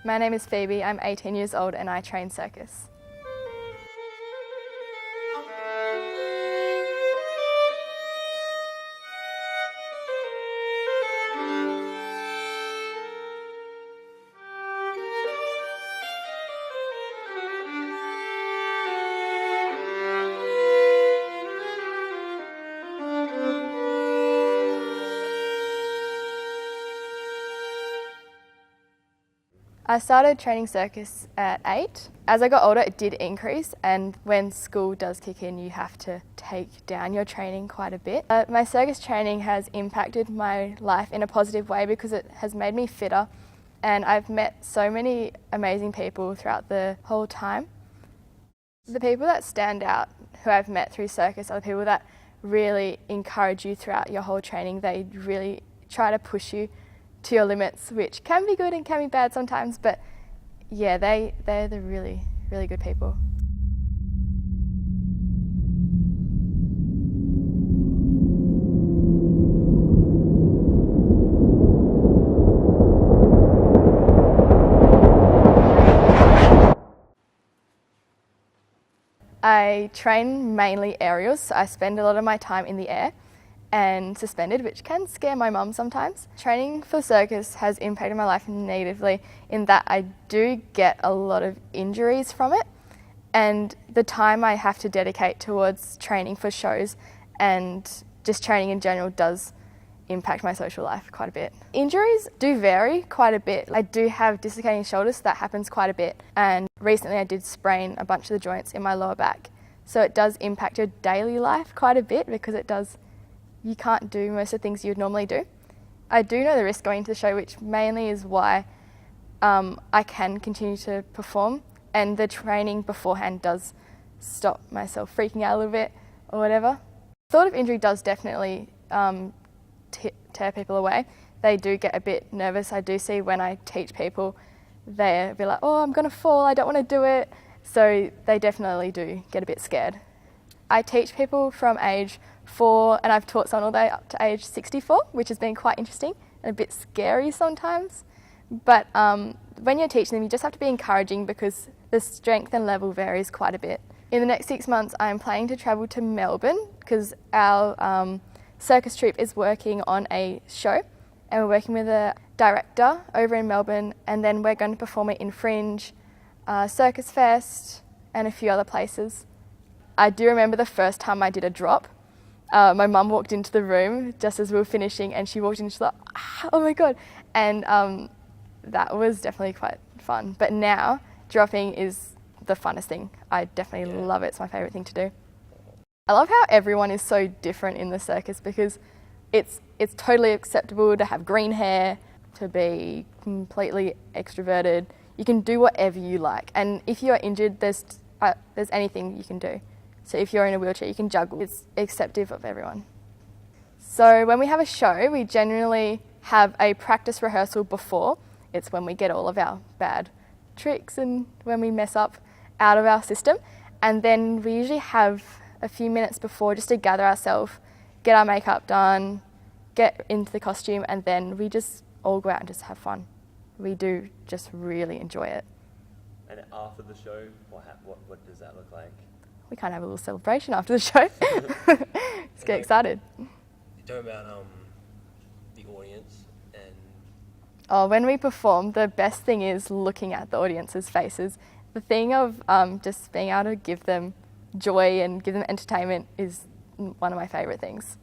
My name is Phoebe, I'm 18 years old and I train circus. I started training circus at 8. As I got older, it did increase, and when school does kick in, you have to take down your training quite a bit. My circus training has impacted my life in a positive way because it has made me fitter, and I've met so many amazing people throughout the whole time. The people that stand out who I've met through circus are the people that really encourage you throughout your whole training. They really try to push you to your limits, which can be good and can be bad sometimes, but yeah, they're the really, really good people. I train mainly aerials, so I spend a lot of my time in the air and suspended, which can scare my mum sometimes. Training for circus has impacted my life negatively in that I do get a lot of injuries from it, and the time I have to dedicate towards training for shows and just training in general does impact my social life quite a bit. Injuries do vary quite a bit. I do have dislocating shoulders, so that happens quite a bit, and recently I did sprain a bunch of the joints in my lower back, so it does impact your daily life quite a bit because you can't do most of the things you'd normally do. I do know the risk going to the show, which mainly is why I can continue to perform, and the training beforehand does stop myself freaking out a little bit or whatever. The thought of injury does definitely tear people away. They do get a bit nervous. I do see when I teach people, they'll be like, oh, I'm gonna fall, I don't want to do it. So they definitely do get a bit scared. I teach people from age 4, and I've taught someone all the way up to age 64, which has been quite interesting and a bit scary sometimes. But when you're teaching them, you just have to be encouraging because the strength and level varies quite a bit. In the next 6 months, I'm planning to travel to Melbourne because our circus troupe is working on a show, and we're working with a director over in Melbourne, and then we're going to perform it in Fringe, Circus Fest, and a few other places. I do remember the first time I did a drop. My mum walked into the room just as we were finishing, and she walked in and she's like, oh my God. And that was definitely quite fun. But now dropping is the funnest thing. I definitely love it. It's my favourite thing to do. I love how everyone is so different in the circus because it's totally acceptable to have green hair, to be completely extroverted. You can do whatever you like. And if you are injured, there's anything you can do. So if you're in a wheelchair, you can juggle. It's acceptive of everyone. So when we have a show, we generally have a practice rehearsal before. It's when we get all of our bad tricks and when we mess up out of our system. And then we usually have a few minutes before just to gather ourselves, get our makeup done, get into the costume, and then we just all go out and just have fun. We do just really enjoy it. And after the show, what does that look like? We kind of have a little celebration after the show. Let's get excited. You talk about the audience and... Oh, when we perform, the best thing is looking at the audience's faces. The thing of just being able to give them joy and give them entertainment is one of my favourite things.